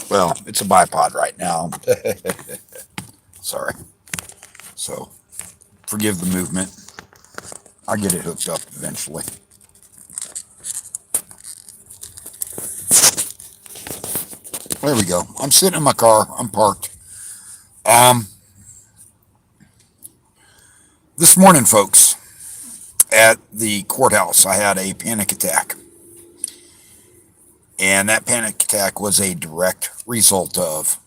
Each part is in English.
Well, it's a bipod right now. Sorry. So, forgive the movement. I'll get it hooked up eventually. There we go. I'm sitting in my car. I'm parked. Um, this morning, folks, at the courthouse, I had a panic attack. And that panic attack was a direct result of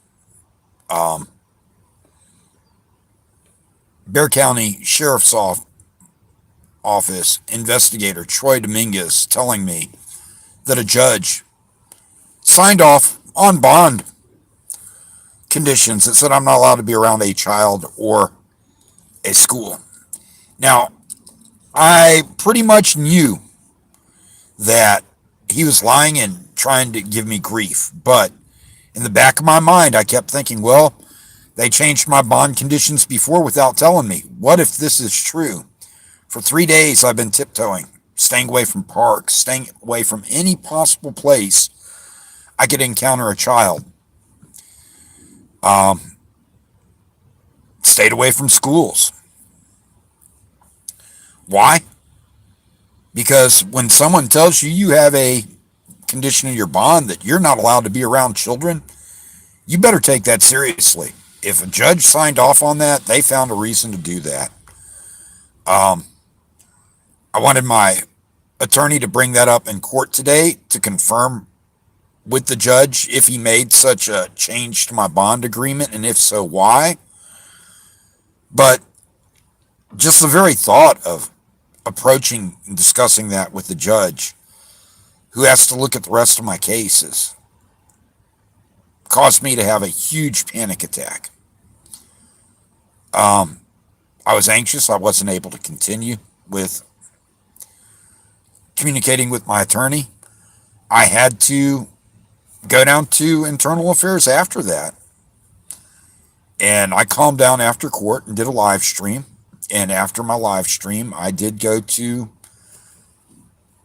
um, Bexar County Sheriff's Office investigator Troy Dominguez telling me that a judge signed off on bond conditions that said I'm not allowed to be around a child or a school. Now, I pretty much knew that he was lying and trying to give me grief, but in the back of my mind, I kept thinking, well, they changed my bond conditions before without telling me. What if this is true? For 3 days, I've been tiptoeing, staying away from parks, staying away from any possible place I could encounter a child. Um, Stayed away from schools. Why? Because when someone tells you you have a condition in your bond that you're not allowed to be around children, you better take that seriously. If a judge signed off on that, they found a reason to do that. Um, I wanted my attorney to bring that up in court today to confirm with the judge if he made such a change to my bond agreement, and if so, why. But just the very thought of approaching and discussing that with the judge, who has to look at the rest of my cases, caused me to have a huge panic attack. Um, I was anxious. I wasn't able to continue with communicating with my attorney. I had to go down to internal affairs after that. And I calmed down after court and did a live stream. And after my live stream, I did go to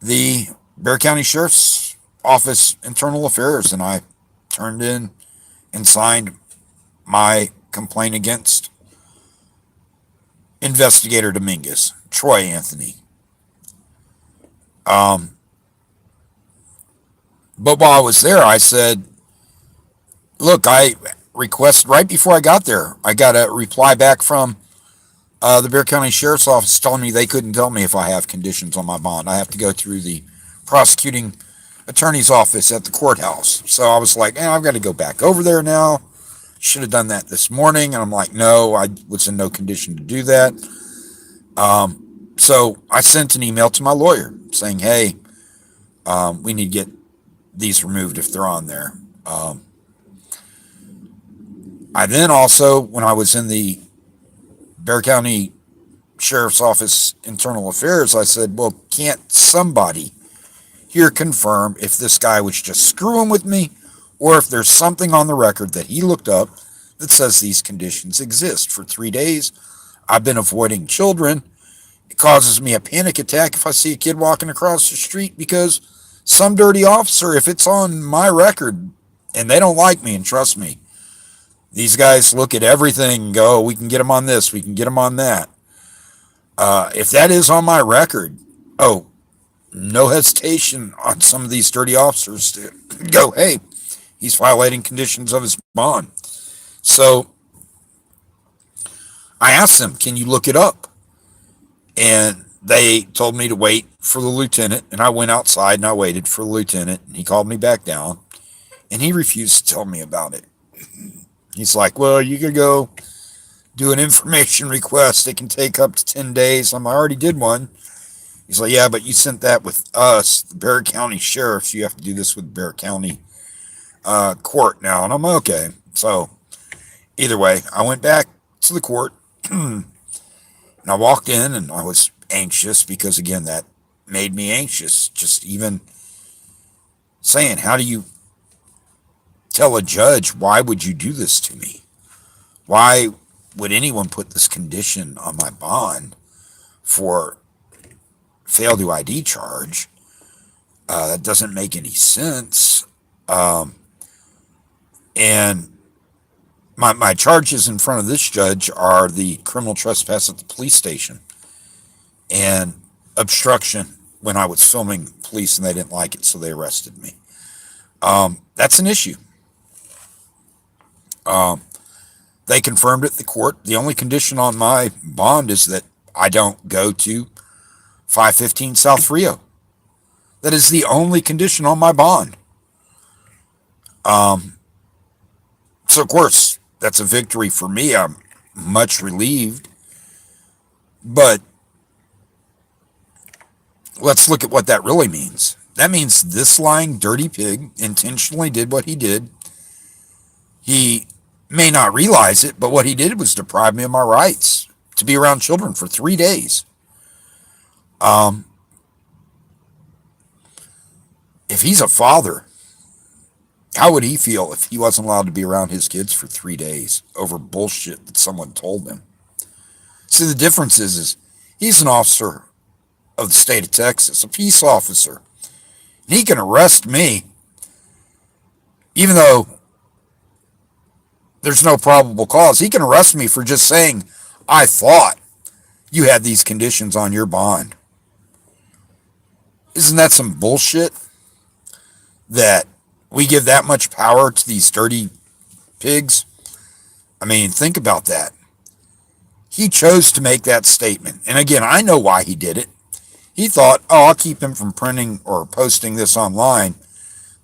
the Bexar County Sheriff's Office Internal Affairs, and I turned in and signed my complaint against Investigator Dominguez, Troy Anthony. Um, but while I was there, I said, look, I requested right before I got there, I got a reply back from the Bexar County Sheriff's Office telling me they couldn't tell me if I have conditions on my bond. I have to go through the prosecuting attorney's office at the courthouse. So I was like, I've got to go back over there now. Should have done that this morning. And I'm like, no, I was in no condition to do that. So I sent an email to my lawyer saying, hey, we need to get these removed if they're on there. I then also, when I was in the Bexar County Sheriff's Office Internal Affairs, I said, well, can't somebody here confirm if this guy was just screwing with me or if there's something on the record that he looked up that says these conditions exist? For 3 days, I've been avoiding children. It causes me a panic attack if I see a kid walking across the street because some dirty officer, if it's on my record and they don't like me, and trust me, these guys look at everything and go, we can get them on this, we can get them on that. If that is on my record, no hesitation on some of these dirty officers to go, hey, he's violating conditions of his bond. So I asked them, can you look it up? And they told me to wait for the lieutenant, and I went outside and I waited for the lieutenant, and he called me back down, and he refused to tell me about it. He's like, well, you could go do an information request. It can take up to 10 days. I already did one. He's like, yeah, but you sent that with us, the Bexar County Sheriffs. You have to do this with Bexar County court now. And I'm okay. So either way, I went back to the court and I walked in and I was anxious because, again, that made me anxious. Just even saying, how do you tell a judge, why would you do this to me? Why would anyone put this condition on my bond for fail to ID charge? That doesn't make any sense. And my charges in front of this judge are the criminal trespass at the police station and obstruction when I was filming police and they didn't like it, so they arrested me. That's an issue. Um, they confirmed at the court. The only condition on my bond is that I don't go to 515 South Rio. That is the only condition on my bond. Um, so, of course, that's a victory for me. I'm much relieved. But let's look at what that really means. That means this lying, dirty pig intentionally did what he did. He may not realize it, but what he did was deprive me of my rights to be around children for 3 days. Um, if he's a father, how would he feel if he wasn't allowed to be around his kids for 3 days over bullshit that someone told him? See, the difference is he's an officer of the state of Texas, a peace officer. And he can arrest me, even though there's no probable cause. He can arrest me for just saying, I thought you had these conditions on your bond. Isn't that some bullshit that we give that much power to these dirty pigs? I mean, think about that. He chose to make that statement. And again, I know why he did it. He thought, oh, I'll keep him from printing or posting this online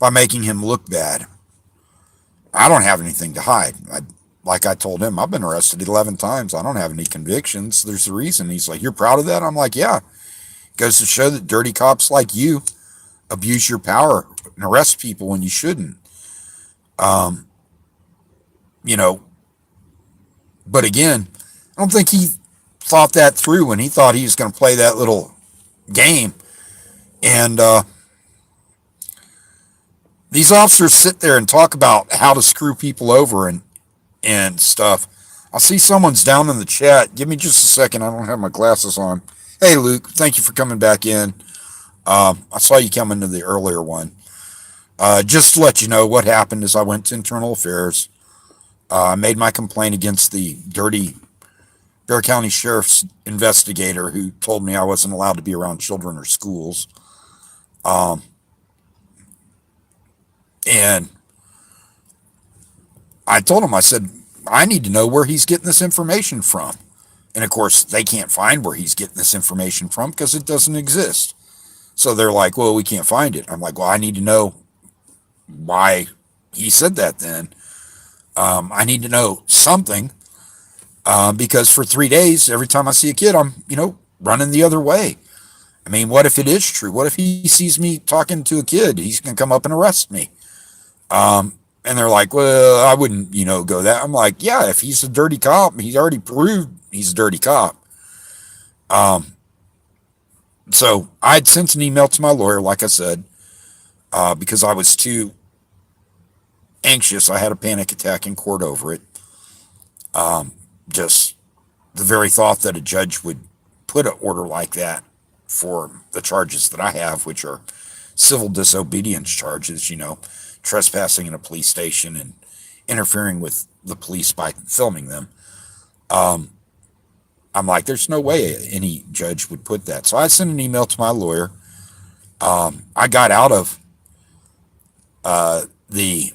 by making him look bad. I don't have anything to hide. Like I told him, I've been arrested 11 times. I don't have any convictions. There's a reason. He's like, you're proud of that? I'm like, yeah. It goes to show that dirty cops like you abuse your power and arrest people when you shouldn't. Um, you know, but again, I don't think he thought that through when he thought he was going to play that little game. And these officers sit there and talk about how to screw people over and stuff. I see someone's down in the chat. Give me just a second. I don't have my glasses on. Hey, Luke, thank you for coming back in. I saw you come into the earlier one. Just to let you know what happened is I went to Internal Affairs. I made my complaint against the dirty Bear County Sheriff's investigator who told me I wasn't allowed to be around children or schools. Um, and I told him, I said, I need to know where he's getting this information from. And of course, they can't find where he's getting this information from because it doesn't exist. So they're like, well, we can't find it. I'm like, well, I need to know why he said that then. I need to know something because for 3 days, every time I see a kid, I'm, running the other way. I mean, what if it is true? What if he sees me talking to a kid? He's going to come up and arrest me. And they're like, well, I wouldn't, go that. I'm like, yeah, if he's a dirty cop, he's already proved he's a dirty cop. So I'd sent an email to my lawyer, like I said, because I was too anxious. I had a panic attack in court over it. Just the very thought that a judge would put an order like that for the charges that I have, which are civil disobedience charges, trespassing in a police station and interfering with the police by filming them. I'm like, there's no way any judge would put that. So I sent an email to my lawyer. I got out of the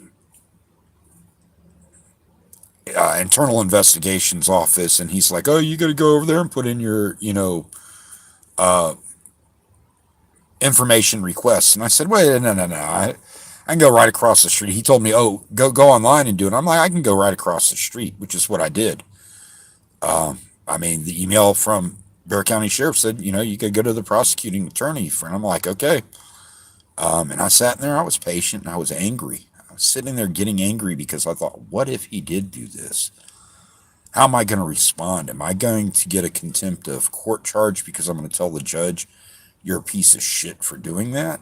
internal investigations office, and he's like, oh, you got to go over there and put in your, uh, information requests. And I said, wait, no. I can go right across the street. He told me, oh, go online and do it. I'm like, I can go right across the street, which is what I did. I mean, the email from Bear County Sheriff said, you could go to the prosecuting attorney. And I'm like, okay. And I sat in there, I was patient, and I was angry. I was sitting there getting angry because I thought, what if he did do this? How am I going to respond? Am I going to get a contempt of court charge because I'm going to tell the judge, you're a piece of shit for doing that?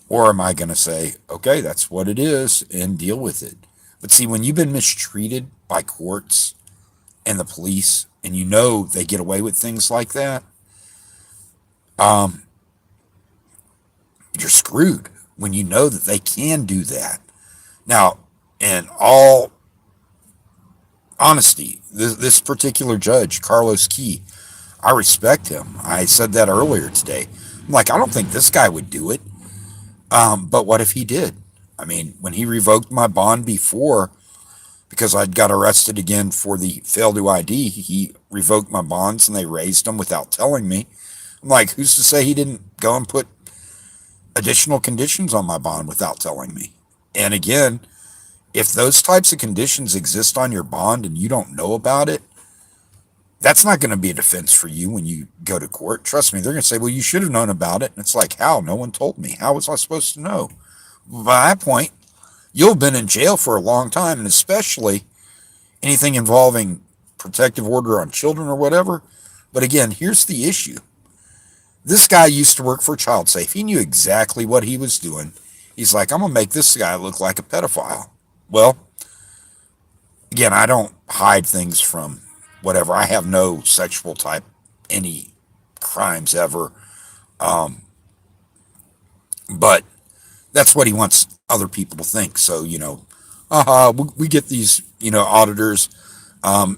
Or am I going to say, okay, that's what it is, and deal with it? But see, when you've been mistreated by courts and the police, and they get away with things like that, you're screwed when you know that they can do that. Now, And all honesty, this particular judge, Carlos Key, I respect him. I said that earlier today. I'm like, I don't think this guy would do it. But what if he did? I mean, when he revoked my bond before, because I'd got arrested again for the fail to ID, he revoked my bonds and they raised them without telling me. I'm like, who's to say he didn't go and put additional conditions on my bond without telling me? And again, if those types of conditions exist on your bond and you don't know about it, that's not going to be a defense for you when you go to court. Trust me, they're going to say, well, you should have known about it. And it's like, how? No one told me. How was I supposed to know? By that point, you'll have been in jail for a long time, and especially anything involving protective order on children or whatever. But again, here's the issue. This guy used to work for Child Safe. He knew exactly what he was doing. He's like, I'm going to make this guy look like a pedophile. Well, again, I don't hide things from whatever. I have no sexual type, any crimes ever. Um, but that's what he wants other people to think. So, we get these, auditors.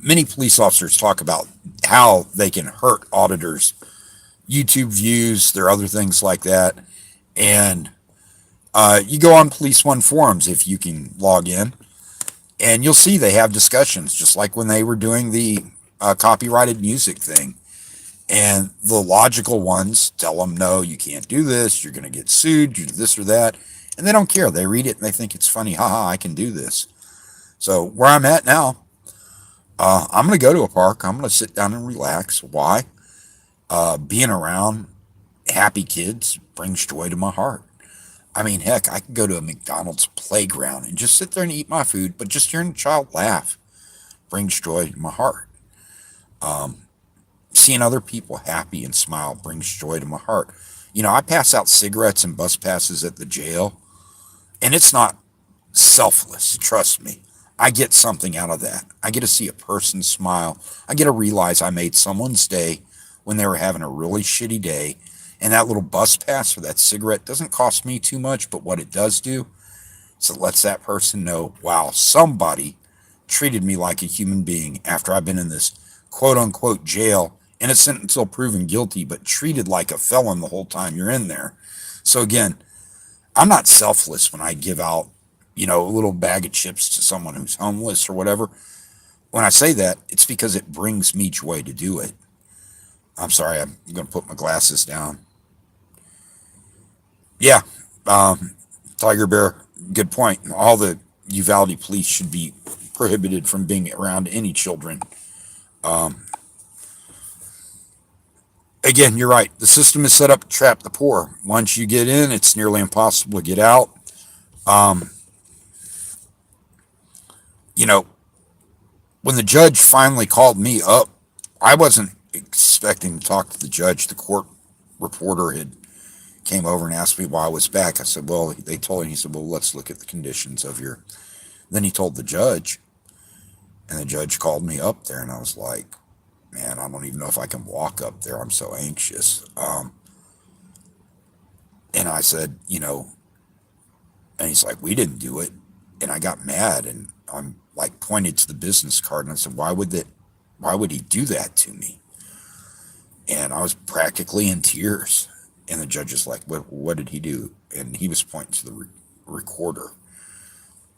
Many police officers talk about how they can hurt auditors' YouTube views. There are other things like that. And you go on Police One forums if you can log in, and you'll see they have discussions, just like when they were doing the copyrighted music thing. And the logical ones tell them, no, you can't do this. You're going to get sued. You do this or that. And they don't care. They read it and they think it's funny. Haha, I can do this. So where I'm at now, I'm going to go to a park. I'm going to sit down and relax. Why? Being around happy kids brings joy to my heart. I mean, heck, I could go to a McDonald's playground and just sit there and eat my food, but just hearing a child laugh brings joy to my heart. Um, Seeing other people happy and smile brings joy to my heart. I pass out cigarettes and bus passes at the jail, and it's not selfless, trust me. I get something out of that. I get to see a person smile. I get to realize I made someone's day when they were having a really shitty day. And that little bus pass for that cigarette doesn't cost me too much, but what it does do is it lets that person know, wow, somebody treated me like a human being after I've been in this quote unquote jail, innocent until proven guilty, but treated like a felon the whole time you're in there. So again, I'm not selfless when I give out, a little bag of chips to someone who's homeless or whatever. When I say that, it's because it brings me joy to do it. I'm sorry, I'm going to put my glasses down. Yeah, Tiger Bear, good point. All the Uvalde police should be prohibited from being around any children. Um, Again, you're right. The system is set up to trap the poor. Once you get in, it's nearly impossible to get out. Um, you know, when the judge finally called me up, I wasn't expecting to talk to the judge. The court reporter had came over and asked me why I was back. I said, well, they told him, he said, well, let's look at the conditions of your. Then he told the judge, and the judge called me up there, and I was like, man, I don't even know if I can walk up there. I'm so anxious. And I said, and he's like, we didn't do it. And I got mad, and I'm like pointed to the business card, and I said, why would he do that to me? And I was practically in tears. And the judge is like, what did he do? And he was pointing to the recorder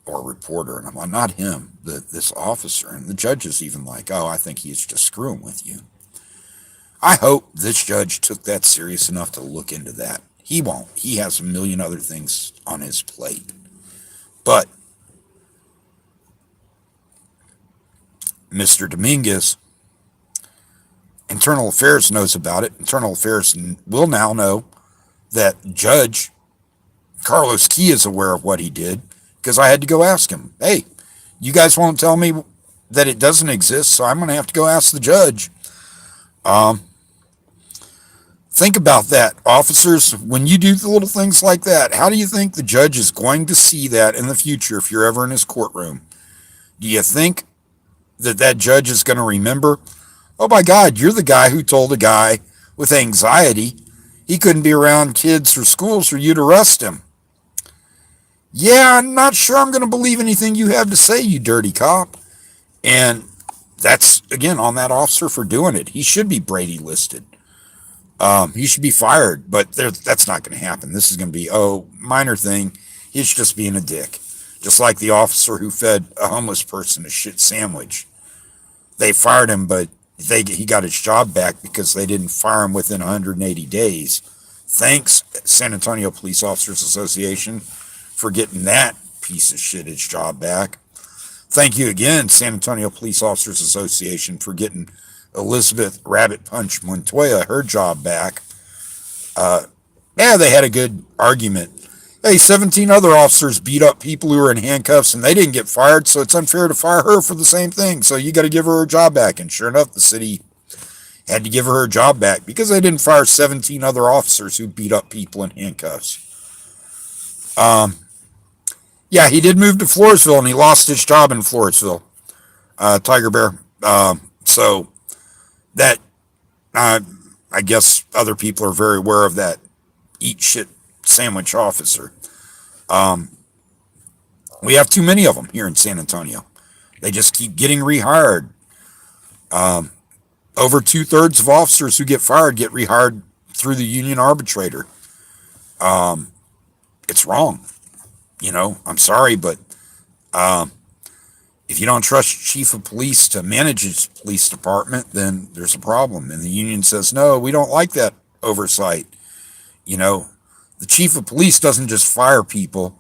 or reporter. And I'm like, not him, this officer. And the judge is even like, oh, I think he's just screwing with you. I hope this judge took that serious enough to look into that. He won't. He has a million other things on his plate. But Mr. Dominguez, Internal Affairs knows about it. Internal Affairs will now know that Judge Carlos Key is aware of what he did, because I had to go ask him, hey, you guys won't tell me that it doesn't exist, so I'm going to have to go ask the judge. Um, think about that, officers. When you do the little things like that, how do you think the judge is going to see that in the future if you're ever in his courtroom? Do you think that judge is going to remember, oh my God, you're the guy who told a guy with anxiety he couldn't be around kids or schools or you'd arrest him? Yeah, I'm not sure I'm going to believe anything you have to say, you dirty cop. And that's, again, on that officer for doing it. He should be Brady listed. He should be fired, but that's not going to happen. This is going to be, oh, minor thing. He's just being a dick. Just like the officer who fed a homeless person a shit sandwich. They fired him, but he got his job back because they didn't fire him within 180 days. Thanks, San Antonio Police Officers Association, for getting that piece of shit his job back. Thank you again, San Antonio Police Officers Association, for getting Elizabeth Rabbit Punch Montoya her job back. Yeah, they had a good argument. Hey, 17 other officers beat up people who were in handcuffs and they didn't get fired, so it's unfair to fire her for the same thing. So you got to give her job back. And sure enough, the city had to give her job back because they didn't fire 17 other officers who beat up people in handcuffs. Yeah, he did move to Floresville and he lost his job in Floresville, Tiger Bear. So that, I guess other people are very aware of that eat shit sandwich officer. We have too many of them here in San Antonio. They just keep getting rehired. Over 2/3 of officers who get fired get rehired through the union arbitrator. It's wrong. I'm sorry, but if you don't trust your chief of police to manage his police department, then there's a problem. And the union says, no, we don't like that oversight. The chief of police doesn't just fire people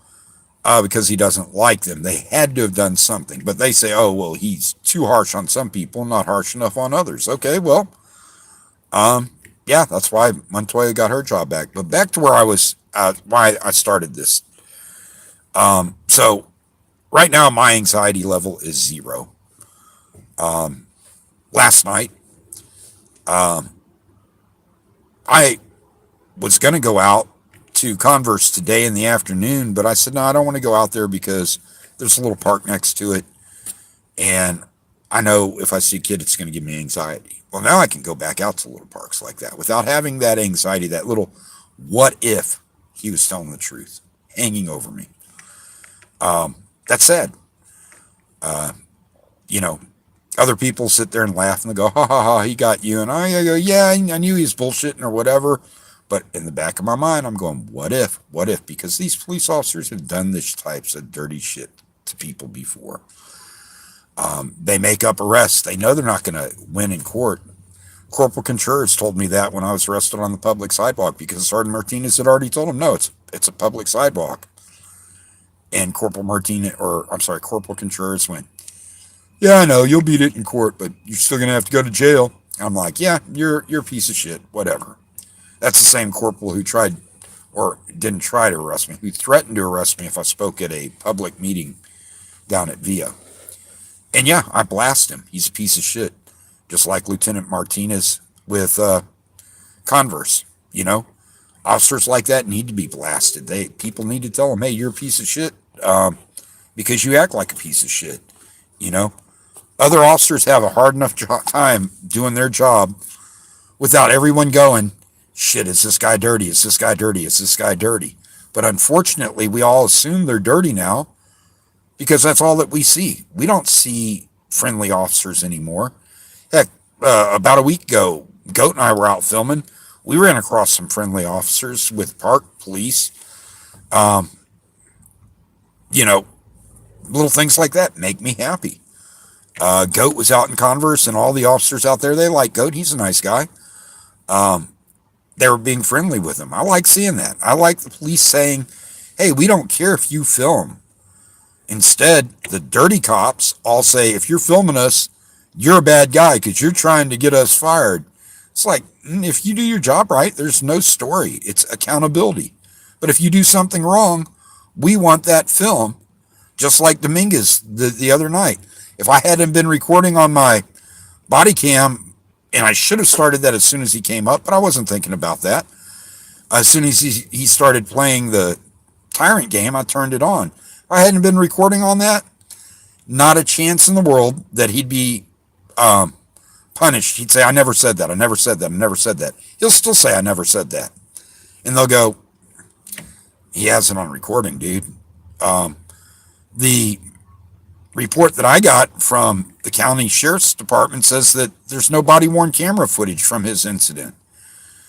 because he doesn't like them. They had to have done something. But they say, oh, well, he's too harsh on some people, not harsh enough on others. Okay, well, yeah, that's why Montoya got her job back. But back to where I was, why I started this. So right now, my anxiety level is 0. Last night, I was going to go out to Converse today in the afternoon, but I said, no, I don't want to go out there because there's a little park next to it. And I know if I see a kid, it's going to give me anxiety. Well, now I can go back out to little parks like that without having that anxiety, that little what if he was telling the truth hanging over me. That's sad. Other people sit there and laugh and they go, ha ha ha, he got you. And I go, yeah, I knew he was bullshitting or whatever. But in the back of my mind, I'm going, what if? What if? Because these police officers have done this types of dirty shit to people before. They make up arrests. They know they're not going to win in court. Corporal Contreras told me that when I was arrested on the public sidewalk because Sergeant Martinez had already told him, no, it's a public sidewalk. And Corporal Contreras went, yeah, I know, you'll beat it in court, but you're still going to have to go to jail. I'm like, yeah, you're a piece of shit, whatever. That's the same corporal who tried, or didn't try to arrest me, who threatened to arrest me if I spoke at a public meeting down at Via. And yeah, I blast him. He's a piece of shit. Just like Lieutenant Martinez with Converse, Officers like that need to be blasted. People need to tell them, hey, you're a piece of shit because you act like a piece of shit, Other officers have a hard enough time doing their job without everyone going, shit, is this guy dirty? Is this guy dirty? Is this guy dirty? But unfortunately, we all assume they're dirty now because that's all that we see. We don't see friendly officers anymore. Heck, about a week ago, Goat and I were out filming. We ran across some friendly officers with park police. Little things like that make me happy. Goat was out in Converse, and all the officers out there, they like Goat. He's a nice guy. They were being friendly with him. I like seeing that. I like the police saying, hey, we don't care if you film. Instead, the dirty cops all say, if you're filming us, you're a bad guy because you're trying to get us fired. It's like, if you do your job right, there's no story. It's accountability. But if you do something wrong, we want that film, just like Dominguez the other night. If I hadn't been recording on my body cam, and I should have started that as soon as he came up, but I wasn't thinking about that. As soon as he started playing the Tyrant game, I turned it on. If I hadn't been recording on that, not a chance in the world that he'd be punished. He'd say, I never said that. I never said that. I never said that. He'll still say, I never said that. And they'll go, he has it on recording, dude. The report that I got from the county sheriff's department says that there's no body worn camera footage from his incident.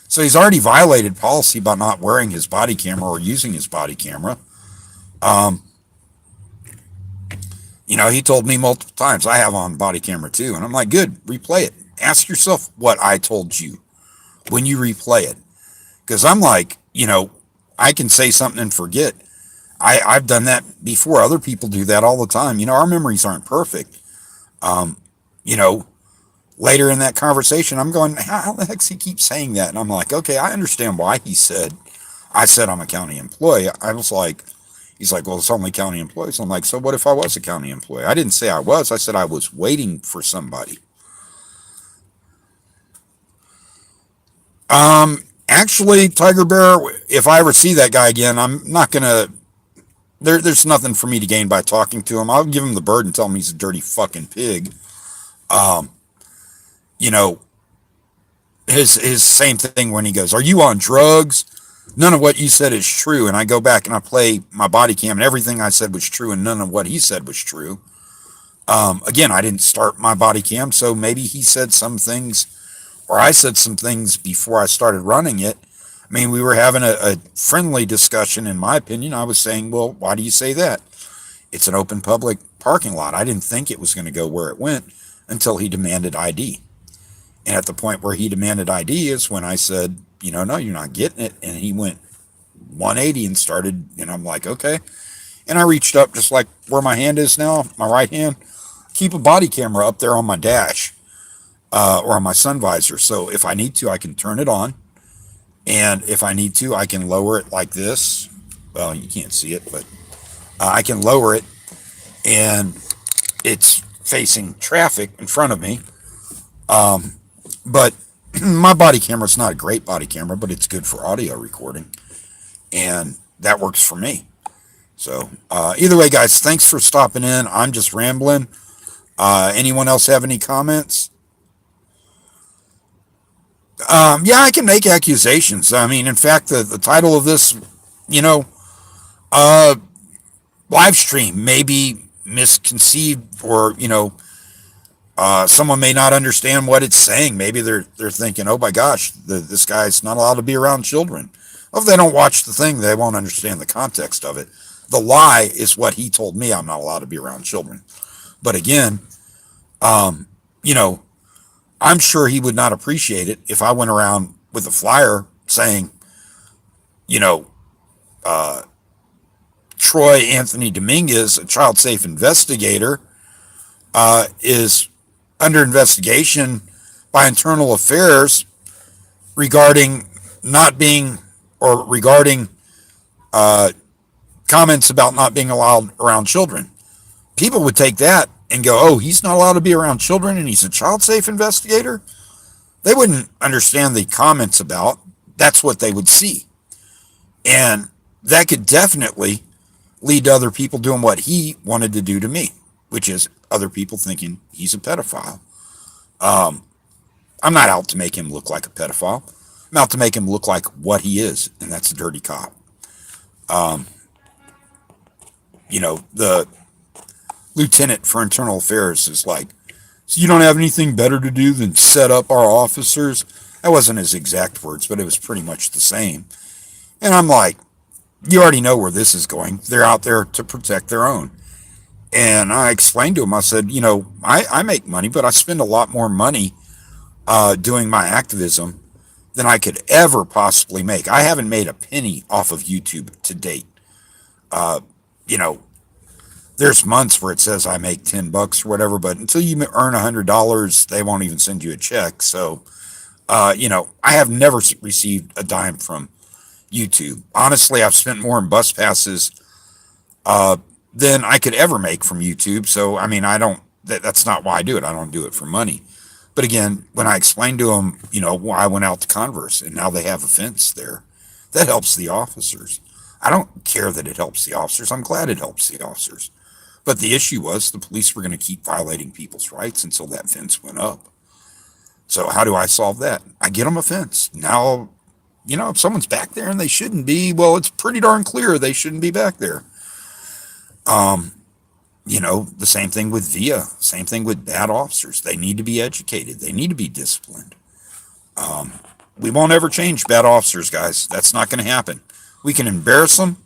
So he's already violated policy by not wearing his body camera or using his body camera. Um, he told me multiple times, I have on body camera too. And I'm like, good, replay it. Ask yourself what I told you when you replay it. Because I'm like, I can say something and forget. I've done that before. Other people do that all the time. Our memories aren't perfect. Um, you know, Later in that conversation, I'm going, how the heck he keep saying that? And I'm like, okay, I understand why I said I'm a county employee. I was like, he's like, well, it's only county employees. I'm like, so what if I was a county employee? I didn't say I was. I said I was waiting for somebody. Actually, Tiger Bear, if I ever see that guy again, I'm not going to, there's nothing for me to gain by talking to him. I'll give him the bird and tell him he's a dirty fucking pig. Um, you know, his same thing when he goes, are you on drugs? None of what you said is true. And I go back and I play my body cam and everything I said was true and none of what he said was true. Again, I didn't start my body cam, so maybe he said some things or I said some things before I started running it. I mean, we were having a friendly discussion, in my opinion. I was saying, well, why do you say that? It's an open public parking lot. I didn't think it was going to go where it went until he demanded ID. And at the point where he demanded ID is when I said, no, you're not getting it. And he went 180 and started, and I'm like, okay. And I reached up just like where my hand is now, my right hand, keep a body camera up there on my dash or on my sun visor. So if I need to, I can turn it on. And if I need to, I can lower it like this. Well, you can't see it, but I can lower it and it's facing traffic in front of me. But my body camera is not a great body camera, but it's good for audio recording. And that works for me. So either way, guys, thanks for stopping in. I'm just rambling. Anyone else have any comments? Yeah, I can make accusations. I mean, in fact, the title of this, you know, uh, live stream may be misconceived or, someone may not understand what it's saying. Maybe they're thinking, oh my gosh, this guy's not allowed to be around children. Well, if they don't watch the thing, they won't understand the context of it. The lie is what he told me, I'm not allowed to be around children. But again, um, you know, I'm sure he would not appreciate it if I went around with a flyer saying, you know, uh, Troy Anthony Dominguez, a child safe investigator, is under investigation by internal affairs regarding not being or regarding uh, comments about not being allowed around children. People would take that and go, oh, he's not allowed to be around children and he's a child safe investigator. They wouldn't understand the comments about. That's what they would see. And that could definitely lead to other people doing what he wanted to do to me, which is other people thinking he's a pedophile. Um, I'm not out to make him look like a pedophile. I'm out to make him look like what he is, and that's a dirty cop. Um, the lieutenant for internal affairs is like, so you don't have anything better to do than set up our officers? That wasn't his exact words, but it was pretty much the same. And I'm like, you already know where this is going. They're out there to protect their own. And I explained to him, I said, I make money, but I spend a lot more money doing my activism than I could ever possibly make. I haven't made a penny off of YouTube to date. Uh, you know, there's months where it says I make $10 or whatever, but until you earn $100, they won't even send you a check. So, I have never received a dime from YouTube. Honestly, I've spent more in bus passes uh, than I could ever make from YouTube. So, I mean, that's not why I do it. I don't do it for money. But again, when I explained to them, I went out to Converse and now they have a fence there. That helps the officers. I don't care that it helps the officers. I'm glad it helps the officers. But the issue was the police were going to keep violating people's rights until that fence went up. So how do I solve that? I get them a fence. Now, if someone's back there and they shouldn't be, well, it's pretty darn clear they shouldn't be back there. Um, the same thing with VIA, same thing with bad officers. They need to be educated, they need to be disciplined. Um, we won't ever change bad officers, guys. That's not going to happen. We can embarrass them,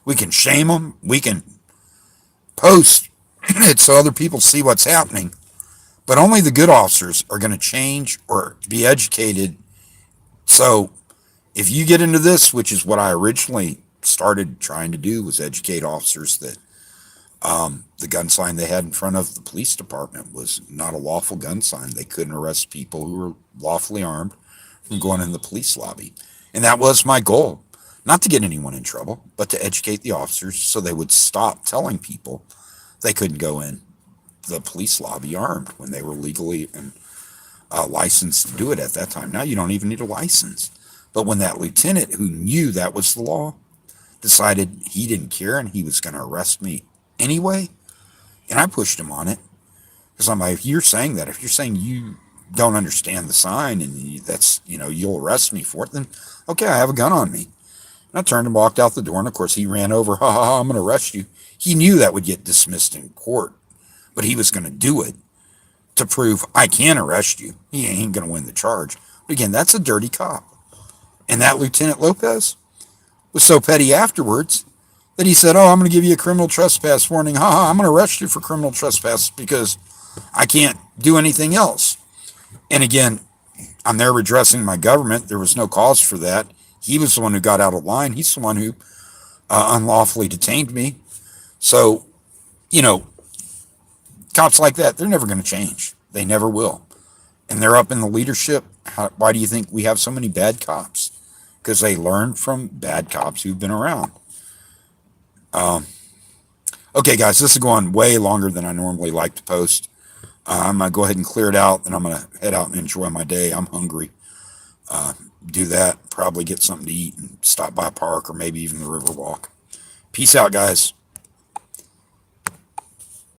we can shame them, we can post it so other people see what's happening, but only the good officers are going to change or be educated. So if you get into this, which is what I originally started trying to do, was educate officers that the gun sign they had in front of the police department was not a lawful gun sign. They couldn't arrest people who were lawfully armed from going in the police lobby. And that was my goal. Not to get anyone in trouble, but to educate the officers so they would stop telling people they couldn't go in the police lobby armed when they were legally and licensed to do it at that time. Now you don't even need a license. But when that lieutenant who knew that was the law decided he didn't care and he was going to arrest me anyway, and I pushed him on it because I'm like, if you're saying that, if you're saying you don't understand the sign and that's, you'll arrest me for it, then okay, I have a gun on me. And I turned and walked out the door, and of course he ran over, ha ha ha, I'm going to arrest you. He knew that would get dismissed in court, but he was going to do it to prove I can arrest you. He ain't going to win the charge. But again, that's a dirty cop. And that Lieutenant Lopez was so petty afterwards that he said, oh, I'm going to give you a criminal trespass warning. Ha ha, I'm going to arrest you for criminal trespass because I can't do anything else. And again, I'm there redressing my government. There was no cause for that. He was the one who got out of line. He's the one who unlawfully detained me. So, you know, cops like that, they're never going to change. They never will. And they're up in the leadership. Why do you think we have so many bad cops? Because they learn from bad cops who've been around. Okay, guys, this is going way longer than I normally like to post. I'm going to go ahead and clear it out, and I'm going to head out and enjoy my day. I'm hungry. Do that, probably get something to eat and stop by a park or maybe even the river walk. Peace out, guys.